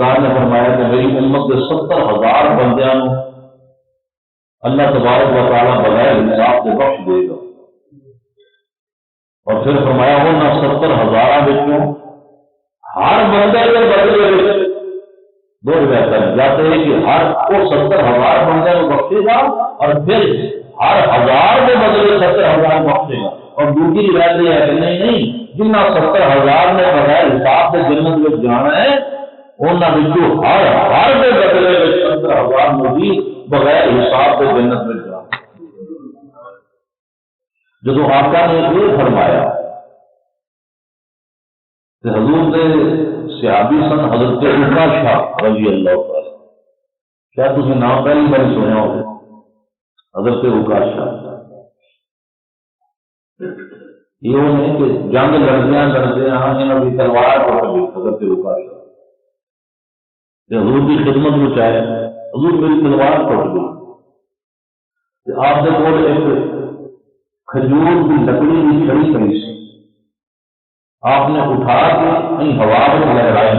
سرکار نے فرمایا کہ میری امت کے 70,000 بندیاں اللہ تبارک و تعالیٰ بغیر حساب سے بخش دے گا، اور پھر فرمایا وہ نہ 70,000 بچوں ہر بندے کے بدلے دو روایتیں جاتے ہیں کہ ہر وہ 70,000 بندے کو بخشے گا اور پھر ہر 1000 کے بدلے 70,000 بخشے گا، اور دوسری روایت یہ ہے کہ نہیں جنہ 70,000 نے بغیر حساب سے جنت میں جانا ہے انہوں ہر کے بدلے میں 70,000 مزید بغیر حساب سے جنت میں جانا۔ جب آقا نے یہ فرمایا کہ حضور نے صحابی سن حضرت عکاشہ رضی اللہ تعالی، کیا تمہیں نام پہلی بار سنیا ہو؟ حضرت عکاشہ یہ نہیں کہ جنگ لڑدیاں انہوں کی تلوار کو کبھی حضرت عکاشہ حضور کی خدمت میں چاہے حضور میری تلوار ٹوٹ گئی، آپ نے بول ایک کھجور کی لکڑی کی چھڑی کری سی، آپ نے اٹھا کے کہیں ہوا میں لہرائی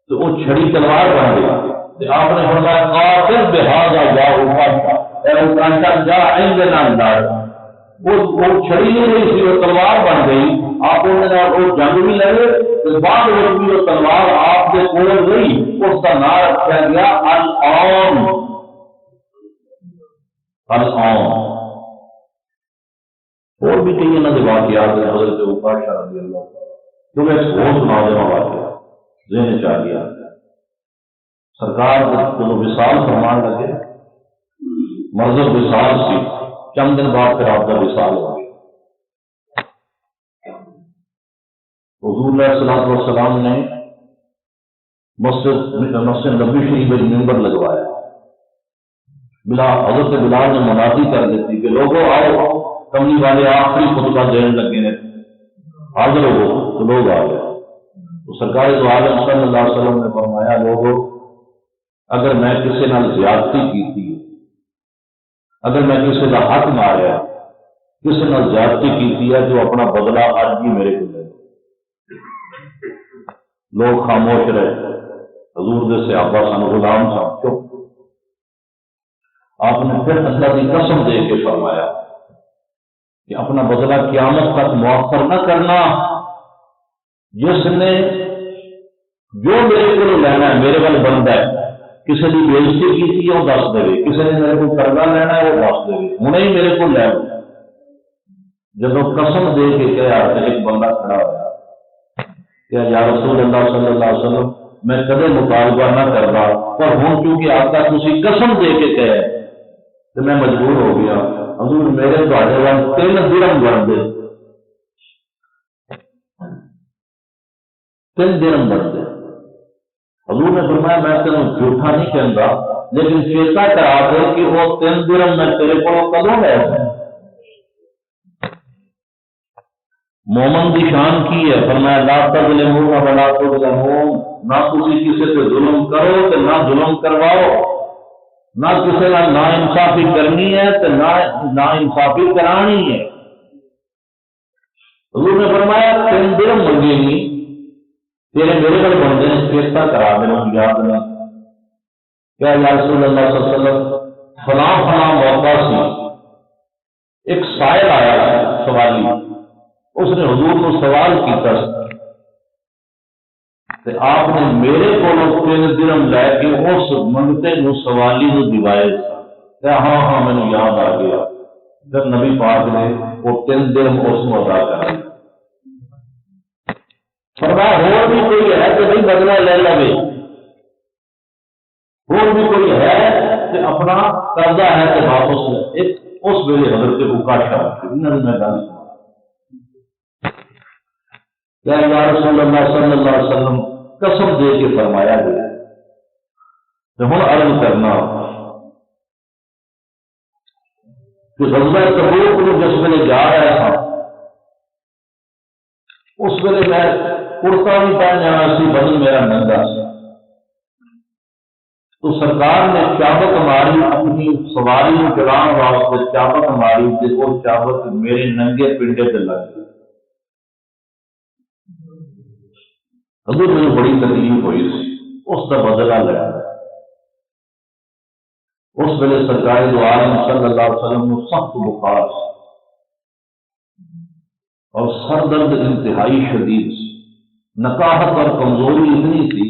تو وہ چھڑی تلوار بن گئی، آپ نے فرمایا قاتل بہذا جا عکاشہ جا عندنا انداز، وہ چھڑی نہیں رہی سی وہ تلوار بن گئی، آپ نے وہ جنگ بھی لڑے تو بعد میں بھی وہ تلوار آپ کے کول رہی، اس کا نام رکھا گیا العون۔ اور بھی کئی انہوں نے واقعات ہیں حضرت عکاشہ رضی اللہ تعالیٰ، کیونکہ ایک اور سنا دینا واقعہ ذہن چاہ گیا، سرکار کو وصال فرمان لگے، مرض وصال سی، چند دن بعد پھر آپ کا وصال ہو گیا۔ حضور علیہ الصلوۃ والسلام نے مسجد نبی شریف میں ممبر لگوایا، حضرت بلال نے منادی کر دیتی کہ لوگوں آؤ، کملی والے آخری خطبہ دینے لگے ہیں، حاضر ہو تو لوگ آ گئے۔ تو سرکار دو عالم صلی اللہ علیہ وسلم نے فرمایا لوگوں اگر میں کسی نال زیادتی کی تھی، اگر میں کسی کا حق ماریا، کسی نال زیادتی کی تھی ہے تو اپنا بدلہ آج بھی میرے کو لے۔ لوگ خاموش رہے، حضور دے صحابہ سن غلام سن چپ۔ آپ نے پھر اللہ کی قسم دے کے فرمایا کہ اپنا بدلہ قیامت تک مؤخر نہ کرنا، جس نے جو میرے کو لینا ہے میرے کو بنتا ہے، کسی نے بےزتی کی تھی وہ دس دے، کسی نے میرے کو قرضہ لینا ہے وہ دس دے، ہوں ہی میرے کو لے لو۔ جب قسم دے کے کہا تو ایک بندہ کھڑا ہوا کہ یا رسول اللہ صلی اللہ علیہ وسلم میں کدے مطالبہ نہ کرتا، پر ہوں کیونکہ آقا تسی قسم دے کے کہے تو میں مجبور ہو گیا، حضور میرے تھوڑے وال 3 درہم بن دے، 3 درہم بن دے۔ حضور نے فرمایا میں تینوں جھوٹا نہیں کہتا، لیکن چیتا کرا دے کہ وہ 3 درہم میں تیرے کو کدوں لے جائے۔ مومن کی شان کی ہے، فرمایا لا تظلمون ولا تظلمون، نہ تسی کسی سے ظلم کرو تو نہ ظلم کرواؤ، نہ کسی کا نا انصافی کرنی ہے تو نا انصافی کرانی ہے۔ حضور نے فرمایا 3 درہم منگے گی تیرے میرے کو بندے چیتا کرا دینا، یاد نہیں کیا یا رسول اللہ صلی اللہ علیہ وسلم فلاں فلاں موقع سی ایک سائل آیا سوالی، اس نے حضور کو سوال کیتا کہ آپ نے میرے کو 3 درہم لے کے اس منگتے کو سوالی کو دیوائے، ہاں ہاں میں نے یاد آ گیا، جب نبی پاک نے وہ 3 درہم اس کو ادا کرا۔ فرمایا اور بھی کوئی ہے کہ نہیں بدلہ لے لے، اور بھی کوئی ہے کہ اپنا قرضہ ہے کہ واپس لے۔ اس ویلے حضرت عکاشہ انہوں نے گل یا رسول اللہ صلی اللہ علیہ وسلم قسم دے کے فرمایا گیا تو ہوں عرض کرنا کہ غزوہ تبوک میں جس ویلے جا رہا تھا اس ویلے میں کرتا بھی پہن جانا سی، بدن میرا ننگا سی، تو سرکار نے چابک ماری اپنی سواری چلان واسطے، چابک ماری تے وہ چابک میرے ننگے پنڈے تے لگ گئی۔ حضور مجھے بڑی تکلیف ہوئی سی، اس کا بدلہ لینا۔ اس ویلے سرکار دو عالم صلی اللہ علیہ وسلم کو سخت بخار اور سر درد انتہائی شدید سی، نقاہت اور کمزوری اتنی تھی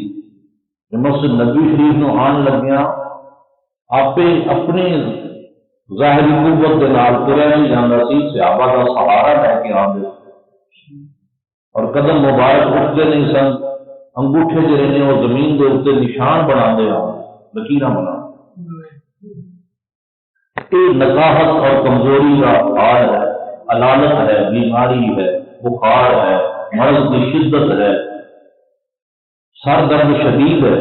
کہ مسجد نبی شریف نو آن لگیا آپ اپنی ظاہری قوت کے نال تریا نہیں جانا سی، صحابہ کا سہارا لے کے آتے اور قدم مبارک اٹھتے نہیں سن، انگوٹھے جڑے نے وہ زمین کے اتنے نشان بنا دے لکیراں بنا۔ یہ نقاہت اور کمزوری کا حال ہے، علالت ہے، بیماری ہے، بخار ہے، مرض کی شدت ہے، سر درد شدید ہے۔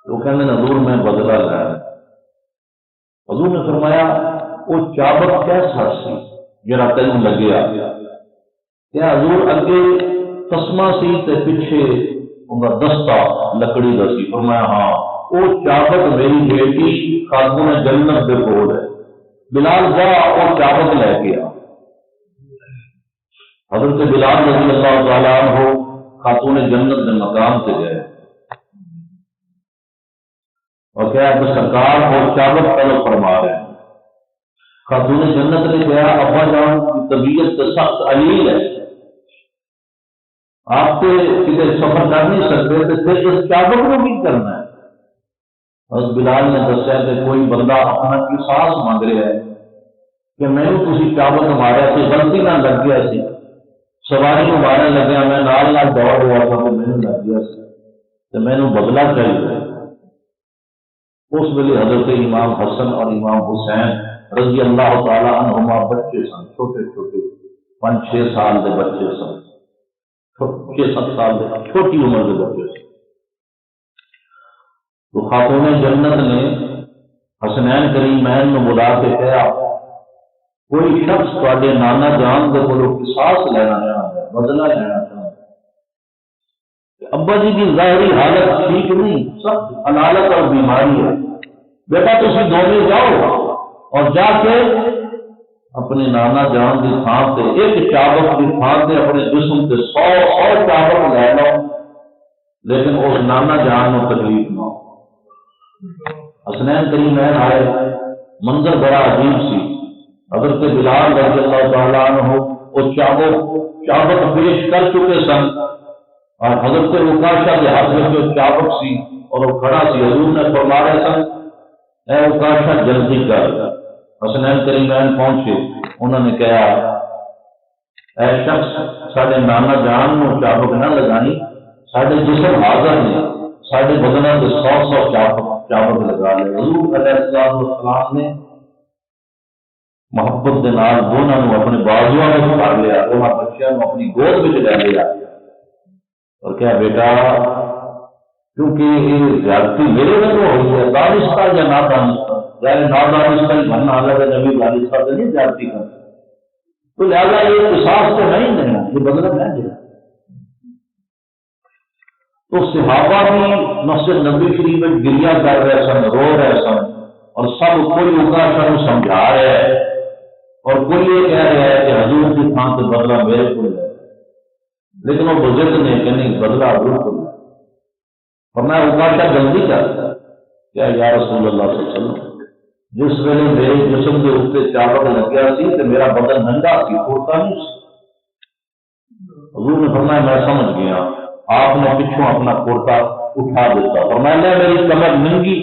وہ کہنے حضور میں بدلہ لایا۔ حضور نے فرمایا وہ چابک کیسا سی جڑا تینوں لگیا؟ کیا حضور اگے تسمہ سی تے پیچھے ان کا دستہ لکڑی کا سی؟ فرمایا ہاں، وہ چابک میری بیٹی خاتون جنت کے کول ہے، بلال جا وہ چابک لے کے آ۔ حضرت بلال رضی اللہ تعالیٰ عنہ خاتون جنت کے مقام سے گئے اور کیا کہ سرکار وہ چابک طلب فرما رہے ہیں۔ خاتون جنت نے کہا ابا جان کی طبیعت تو سخت علیل ہے، آپ سے کسی سفر کر نہیں سکتے تو پھر اس چابک کو بھی کرنا ہے۔ حضرت بلال نے دسیا کہ کوئی بندہ اپنا قصاص مانگ رہا ہے کہ میں تسی چابک ماریا سی، غلطی نہ لگ گیا سی، سواری کو مارنے لگیا میں نال نال دوڑ ہوا تھا تو مینوں لگ گیا سی تو مینوں بدلہ چاہیے۔ اس ویلے حضرت امام حسن اور امام حسین رضی اللہ تعالی عنہما بچے سن، چھوٹے چھوٹے 5-6 سال کے بچے سن، 6-7 سال کے چھوٹی عمر کے بچے سن۔ تو خاتون جنت نے حسنین کریمین میں بلا کے کہا کوئی شخص تھوڑے نانا جان کے کولوں قصاص لینا چاہتا ہے، بدلہ لینا چاہتا ہے، ابا جی کی ظاہری حالت ٹھیک نہیں، سخت علالت اور بیماری ہے، بیٹا تسی دونوں جاؤ اور جا کے اپنے نانا جان کی تھان سے ایک چابک کی تھان سے اپنے جسم سے 100 چابک لے لو، لیکن اس نانا جان کو تکلیف نہ ہو۔ حسنین کریمین آئے، منظر بڑا عجیب سی، حضرت بلال رضی اللہ تعالیٰ عنہ وہ چابک پیش کر چکے سن اور حضرت عکاشہ کے ہاتھ میں جو چابک سی اور وہ کھڑا سی، حضور نے فرما رہے سن اے عکاشہ جلدی کر۔ حسنین کریمین پہنچے، انہوں نے کہا اے شخص سارے نانا جان کو چابک نہ لگانی، سارے جسم حاضر نے، سارے بدنوں سے 100 چابک لگا لے۔ حضور علیہ السلام نے محبت کے نال دونوں اپنے بازو میں پکڑ لیا، دونوں بچوں کو اپنی گود میں لے لیا اور کیا بیٹا کیونکہ یہ زیادتی میرے میں تو ہوئی ہے، دانستہ یا نہ دانستہ، یعنی نادانستہ ہی بننا الگ ہے، نبی دانستہ سے نہیں زیادتی کرتا، تو لہٰذا یہ قصاص تو نہیں دینا، یہ بدلہ نہیں دینا۔ تو صحابہ بھی مسجد نبی شریف میں گریہ کر رہے سن، رو رہے سن اور سب کوئی عکاشہ کو سمجھا رہے ہیں اور کوئی یہ کہہ رہا ہے کہ حضور کی تھان سے بدلہ میرے کو ہے، لیکن وہ بزرگ نے کہ نہیں بدلہ حضور کو ہے۔ فرمایا عکاشہ جلدی کر، کیا یا رسول اللہ صلی اللہ علیہ وسلم جس ویلے میرے جسم کے اتنے چابک لگیا سی تو میرا بدن ننگا سی، کھوتا نہیں سی۔ حضور نے فرمایا میں سمجھ گیا، آپ نے پچھوں اپنا کرتا اٹھا دیتا اور میں نے میری کمر ننگی،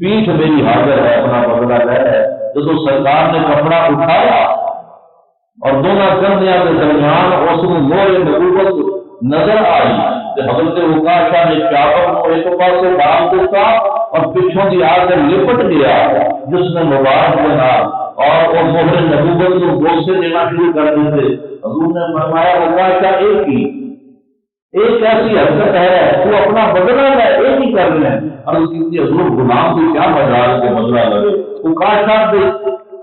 پیٹھ میری حاضر ہے، اپنا بدلہ لے ہے۔ جب سرکار نے کپڑا اٹھایا اور دونوں کندھیاں کے درمیان اس کو مور نبوت نظر آئی کہ حضرت عکاشہ نے چابک کو ایک پاسے ڈال دیتا اور پچھوں کی آ کر لپٹ گیا جس نے مبارک دینا اور وہ مہر نبوت کو بوسے دینا شروع کر دیتے۔ حضور نے فرمایا عکاشہ ایک ہی ایک ایسی حرکت ہے تو اپنا بدلہ ہے، ایک ہی کر لیں اور اس کی حضور غلام کی کیا مجال کے بدلہ لگے۔ عکاشہ کے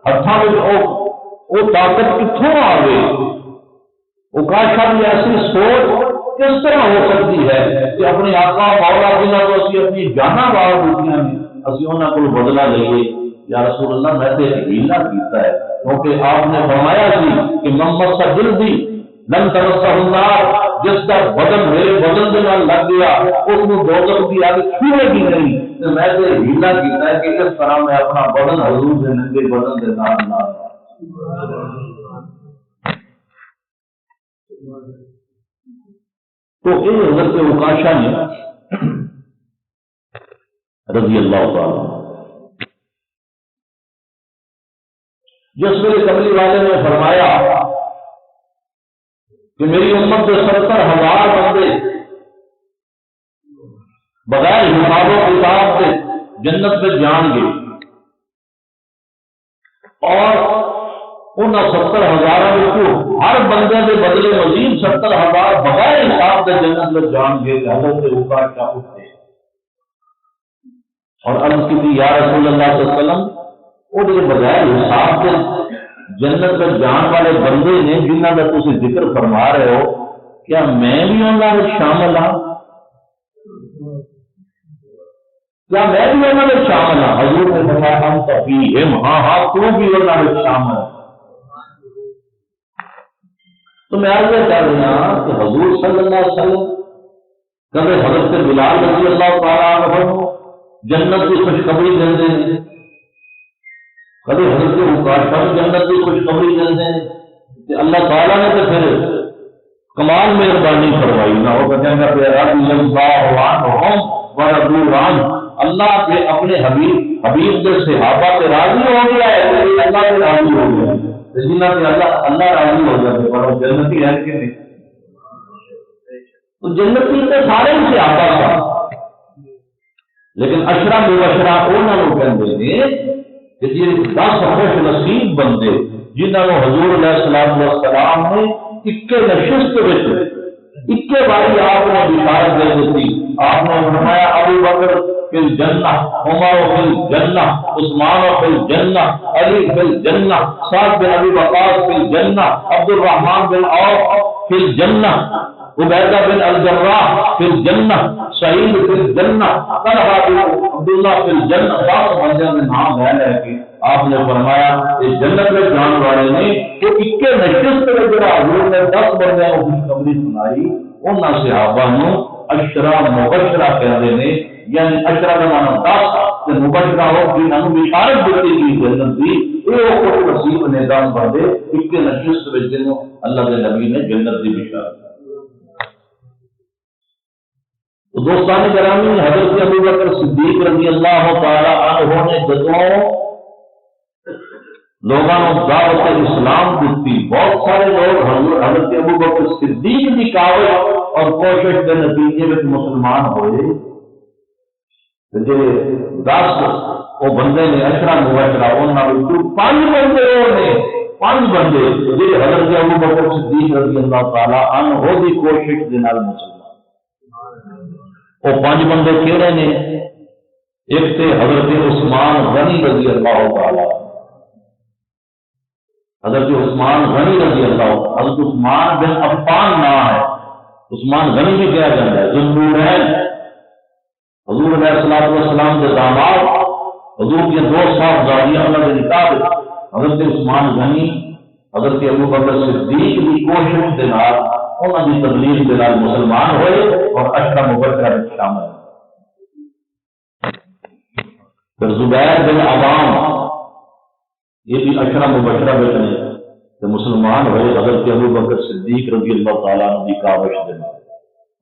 ہاتھوں میں وہ طاقت کتوں آ گئی؟ عکاشہ کی ایسی سوچ کس طرح ہو سکتی ہے کہ اپنے آقا مولا جنہاں کو اسی اپنی جانا باہر دیتیاں نے اسی انہاں کو بدلہ لئیے؟ یا رسول اللہ میں تے ہیلا کیتا ہے، کیونکہ آپ نے فرمایا سی کہ محمد سا جلدی لن تمسہ النار، جس کا بدن میرے بدن کے نال لگ گیا اس کو دوزخ کی آگ چھوئے گی نہیں۔ تو میں تو ہیلا کیتا ہے کہ اس طرح میں اپنا بدن حضور کے ننگے بدن کے نال نہ تو یہ حضرت عکاشہ نے رضی اللہ تعالیٰ جس ویلے کملی والے نے فرمایا کہ میری امت کے 70,000 بندے بغیر حساب و کتاب سے جنت میں جان گے، اور ان 70,000 کو ہر بندے کے بدلے مزید 70,000 بغیر حساب سے جنت میں جان گے۔ حضرت عکاشہ اٹھے اور عرض کی تھی یا رسول اللہ صلی اللہ علیہ وسلم، وہ جو بغیر حساب سے جنت میں جان والے بندے نے جنہوں کا تم ذکر فرما رہے ہو، کیا میں بھی انہوں میں شامل ہوں؟ کیا میں بھی انہوں میں شامل ہوں؟ حضور نے فرمایا ہم تفیہم، ہاں ہاں تو بھی انہوں میں شامل ہے۔ تو میں عرض کر رہا ہوں کہ حضور صلی اللہ علیہ وسلم کبھی حضرت بلال رضی اللہ تعالیٰ عنہ جنت کی خوشخبری دیتے ہیں، کبھی حضرت عکاشہ جنت کی خوشخبری دیتے ہیں کہ اللہ تعالیٰ نے تو پھر کمال مہربانی فرمائی نہ ہو اللہ کے اپنے حبیب کے صحابہ سے راضی ہو گیا ہے، اللہ سے راضی ہو گیا ہے، جنہ سے اللہ راضی ہو جاتے پر وہ جنتی ہے کہ نہیں؟ تو جنتی تو سارے صحابہ کا، لیکن اشرا مبشرہ انہوں نے کہتے ہیں کہ یہ 10 خوش نصیب بندے جنہوں نے حضور علیہ السلام نے اکے نشست اکے باری آپ نے بشارت دے دیتی۔ آپ نے فرمایا ابو بکر فی الجنہ، عمر فی الجنہ، عثمان فی الجنہ، علی فی الجنہ، سعد بن ابی وقاص فی الجنہ، عبد الرحمن بن عوف فی الجنہ، عبیدہ بن الجراح فی الجنہ، سعید فی الجنہ، طلحہ بن عبداللہ فی الجنہ۔ 10 بندوں کے نام ہے کہ آپ نے فرمایا اس جنت میں جان والے نے وہ اکے نشست میں جڑا حضور نے 10 بندوں کو خوشخبری سنائی، انہاں صحابہ نو اشرا مبشرہ کہتے ہیں، یعنی اشرا کا معنی 10 مبشرہ ہو جنہاں نو بشارت دیتی گئی جنت کی، یہ خوش نصیب نے 10 بندے اکے نشست میں جنہوں اللہ کے نبی نے جنت کی بشارت۔ تو دوستان گرامی، حضرت ابو بکر صدیق رضی اللہ تعالی عنہ نے جدوں لوگوں کو دعوت اسلام دیتی، بہت سارے لوگ حضرت ابو بکر صدیق کی کاوش اور کوشش کے نتیجے میں مسلمان ہوئے۔ جی 10 وہ بندے نے اشرا مبشرہ انہوں 5 بندے جی حضرت ابو بکر صدیق رضی اللہ تعالی عنہ کی کوشش کے نال مسلمان۔ وہ 5 بندے کہڑے نے؟ ایک تھے حضرت عثمان غنی رضی اللہ تعالی، حضرت عثمان غنی رضی اللہ، حضرت عثمان بن عفان نام ہے، عثمان غنی بھی کہا جاتا ہے، ذوالنورین، حضور علیہ الصلوۃ والسلام کے داماد، حضور کی 2 صاحبزادیاں انہوں نے نکاح، حضرت عثمان غنی حضرت ابو بکر صدیق کی کوشش کے نال انہوں کی تبلیغ کے نال مسلمان ہوئے اور اشرا مبشرہ میں شامل ہوئے۔ پھر زبیر بن عوام یہ بھی اشرا مبشرہ میں تو مسلمان ہوئے، حضرت ابو بکر صدیق رضی اللہ تعالیٰ عنہ کی کاوش دینا۔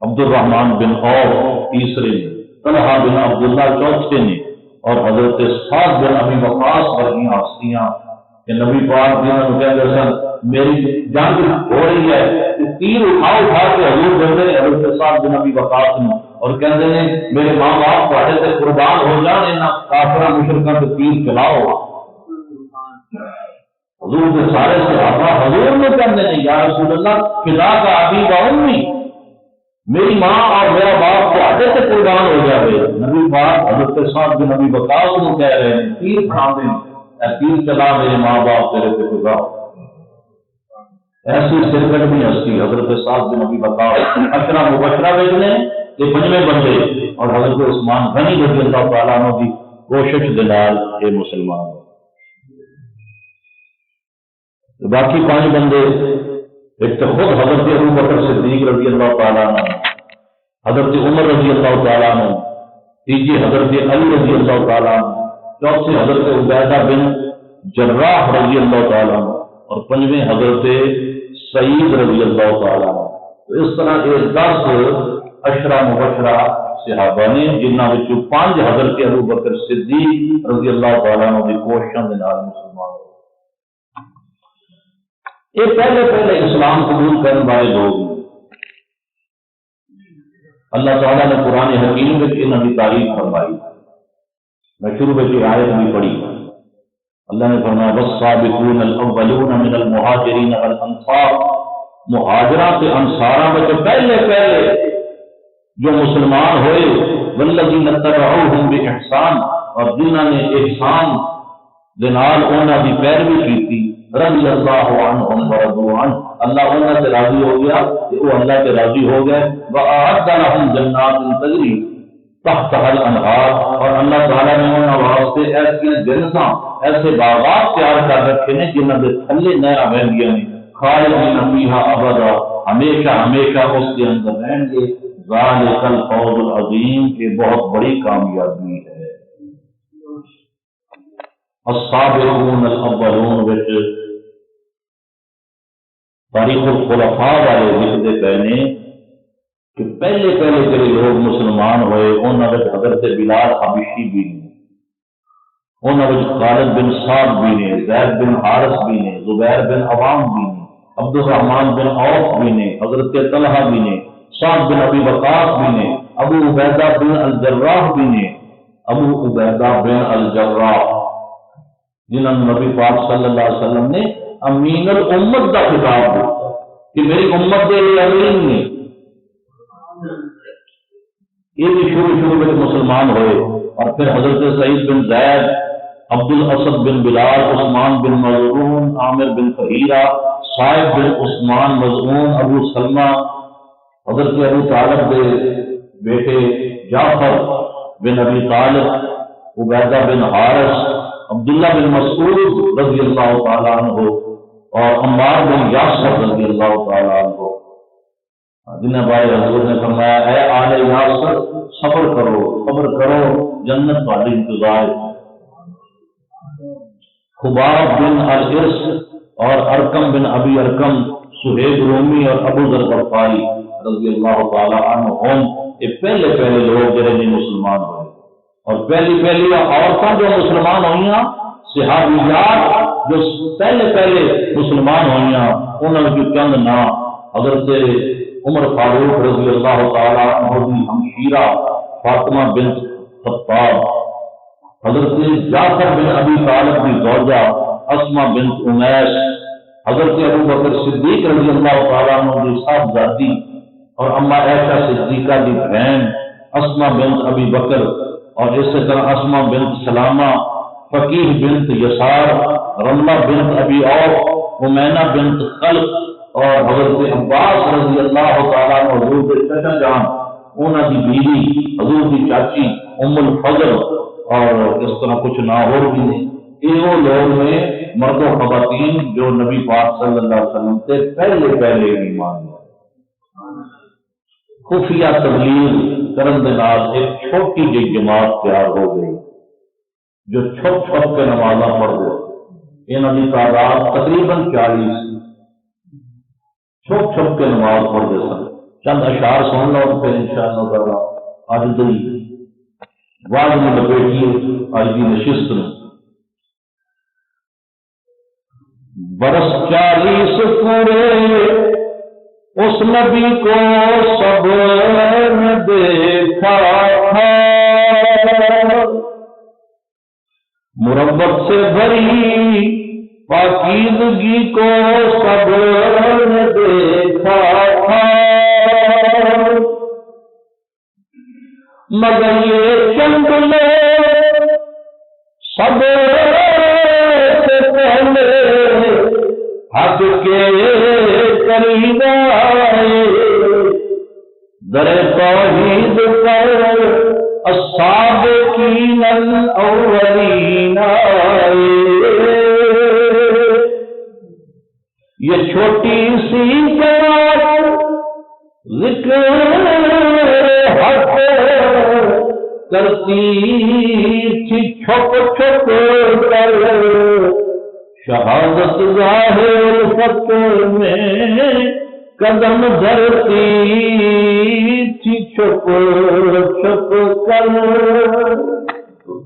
عبد الرحمن بن عوف تیسرے نے، طلحہ بن عبداللہ چوتھے نے، اور حضرت سعد بن ابی وقاص ورگی ہستیاں کہ نبی پاک جنہوں نے کہتے ہیں میری جنگ ہو رہی ہے، تیر اٹھا کے حضور دیتے ہیں حضرت سعد بن ابی وقاص نے اور کہتے ہیں میرے ماں باپ تھوڑے سے قربان ہو جان، انہاں کافراں مشرکاں تے تیر چلاؤ۔ حضور کے سارے صحابہ حضور میں کہتے ہیں یا رسول اللہ فدا کا ابی و امی، میری ماں اور میرا باپ تھوڑے سے قربان ہو جائے۔ نبی پاک حضرت سعد بن ابی وقاص کو کہہ رہے ہیں تیر تھام دیں، تیر چلا میرے ماں باپ تیرے سے خدا۔ ایسی سرکٹ بھی ہستی حضرت سعد بن ابی وقاص اشرا مبشرہ بھیجنے یہ 5 بندے اور حضرت عثمان غنی رضی اللہ تعالیٰ عنہ کی کوشش دلال یہ مسلمان۔ باقی 5 بندے ایک تو خود حضرت ابو بکر صدیق رضی اللہ تعالیٰ عنہ، حضرت عمر رضی اللہ تعالیٰ عنہ، تیسری حضرت علی رضی اللہ تعالیٰ عنہ، چوتھی حضرت عبیدہ بن جراح رضی اللہ تعالیٰ عنہ، اور پنجویں حضرت سعید رضی اللہ تعالیٰ عنہ۔ تو اس طرح یہ 10 عشرہ مبشرہ صحابہ نے، جنہاں وچوں 5 حضرت ابو بکر صدیق رضی اللہ تعالیٰ عنہ دی کوششاں دے نال مسلمان ہوئے۔ یہ پہلے اسلام قبول کرنے والے لوگ ہیں۔ اللہ تعالیٰ نے قرآن حکیم میں انہوں کی تعریف فرمائی۔ میں شروع میں آیت بھی پڑھی، اللہ نے فرمایا والسابقون الاولون من المہاجرین والانصار، مہاجرات سے انصاراں میں پہلے جو مسلمان ہوئے، والذین اتبعوہم باحسان، اور جنہوں نے احسان دے نال انہاں دی پیروی کی، رضی اللہ عنہم ورضوا عنہ، اللہ انہاں سے راضی ہو گیا کہ وہ اللہ سے راضی ہو گئے۔ وَأَعَدَّ لَهُمْ جَنَّاتٍ تَجْرِی تَحْتَهَا الْأَنْہَارُ، اور اللہ تعالیٰ نے انہاں واسطے ایسی جنتاں، ایسے باغات تیار کر رکھے ہیں جنہاں دے تھلے نہراں وہندیاں نے، خالدین فیہا ابدا، ہمیشہ اس کے اندر رہیں گے۔ ذالک الفوز العظیم، یہ بہت بڑی کامیابی ہے۔ السابقون الاولون وچ تاریخ الخلفاء والے لکھتے پے نے کہ پہلے جڑے لوگ مسلمان ہوئے انہاں وچ حضرت بلال حبشی بھی نے، انہاں وچ خالد بن سعد بھی نے، زید بن حارث بھی نے، زبیر بن عوام بھی نے، عبد الرحمن بن عوف بھی نے، حضرت طلحہ بھی نے، سعد بن ابی وقاص بھی نے، ابو عبیدہ بن الجراح بھی نے، ابو عبیدہ بن الجراح جنہوں نے نبی پاک صلی اللہ علیہ وسلم نے امین الامت کا خطاب دیا کہ میری امت کے لیے امین نے۔ یہ بھی شروع میں مسلمان ہوئے، اور پھر حضرت سعید بن زید، عبد الاسد بن بلال، عثمان بن مظعون، عامر بن فہیرہ، صائب بن عثمان مظعون، ابو سلمہ، حضرت ابو طالب کے بیٹے جعفر بن ابی طالب، عبیدہ بن حارث، عبداللہ بن مسعود رضی اللہ تعالیٰ عنہ، اور عمار بن یاسر رضی اللہ تعالیٰ عنہ، جنہیں بھائی حضور نے فرمایا اے آل یاسر صبر کرو جنت تہاڈی انتظار ہے۔ خباب بن الارس اور ارکم بن ابی ارکم، سہیب رومی اور ابو ذر غفاری رضی اللہ تعالیٰ عنہم، یہ پہلے لوگ جڑے نے مسلمان ہوئے، اور پہلی عورتیں جو مسلمان ہوئیاں، صحابیات جو پہلے مسلمان ہوئیاں، انہوں کی چند نام حضرت عمر فاروق رضی اللہ تعالیٰ عنہ کی ہمشیرہ فاطمہ بنت خطاب، حضرت جعفر بن ابی طالب کی زوجہ اسماء بنت امیس، حضرت ابو بکر صدیق رضی اللہ تعالیٰ عنہ کی صاحبزادی اور اما عائشہ صدیقہ کی بہن اسماء بنت ابی بکر، اور اسی طرح اسماء بنت سلامہ، فقیہ بنت یسار، رملہ بنت ابی عوف، امینا بنت خلق، اور حضرت عباس رضی اللہ تعالیٰ عنہ حضور کے چچا جان، انہاں دی بیوی حضور کی چاچی ام الفضل، اور اس طرح کچھ ناہور بھی نے۔ یہ وہ لوگ نے مرد و خواتین جو نبی پاک صلی اللہ علیہ وسلم سے پہلے ایمان لے۔ خفیہ تبلیغ کرن دے نال ایک چھوٹی جی جماعت تیار ہو گئی جو چھپ کے نمازاں پڑھ گئے۔ انہاں دی تعداد تقریباً 40 چھپ کے نماز پڑھتے سن۔ چند اشعار سن لو تو پھر انشاءاللہ تعالی اج دی واضح میں لپیٹیے آج کی نشست میں۔ برس 40 پورے اس نبی کو سب نے دیکھا تھا، مربت سے بھری پاکیزگی کو سب نے دیکھا تھا، مگر یہ چند لوگ سب سے پہلے حق کے قریب آئے، در توحید پر السابقین الاولین آئے۔ یہ چھوٹی سی جماعت ذکر حق کرتی تھی چھپ چھپ کر، شہادت ظاہر فقر میں قدم دھرتی تھی چھپ چھپ کر۔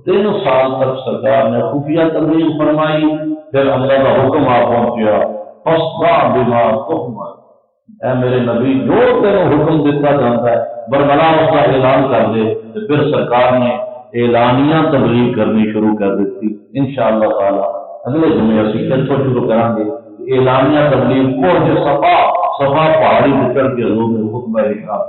3 سال تک سرکار نے خفیہ تبلیغ فرمائی، پھر اللہ کا حکم آ پہنچیا، فاصدع بما تؤمر، اے میرے نبی جو تیرے حکم دیتا جاتا ہے بربلا اس کا اعلان کر دے۔ تو پھر سرکار نے اعلانیہ تبلیغ کرنی شروع کر دیتی۔ انشاءاللہ تعالی اگلے جمعے اسی کیسوں شروع کریں گے اعلانیہ تبلیغ کو جو صفا پہاڑی پہ چڑھ کے حضور نے خطبہ ارشاد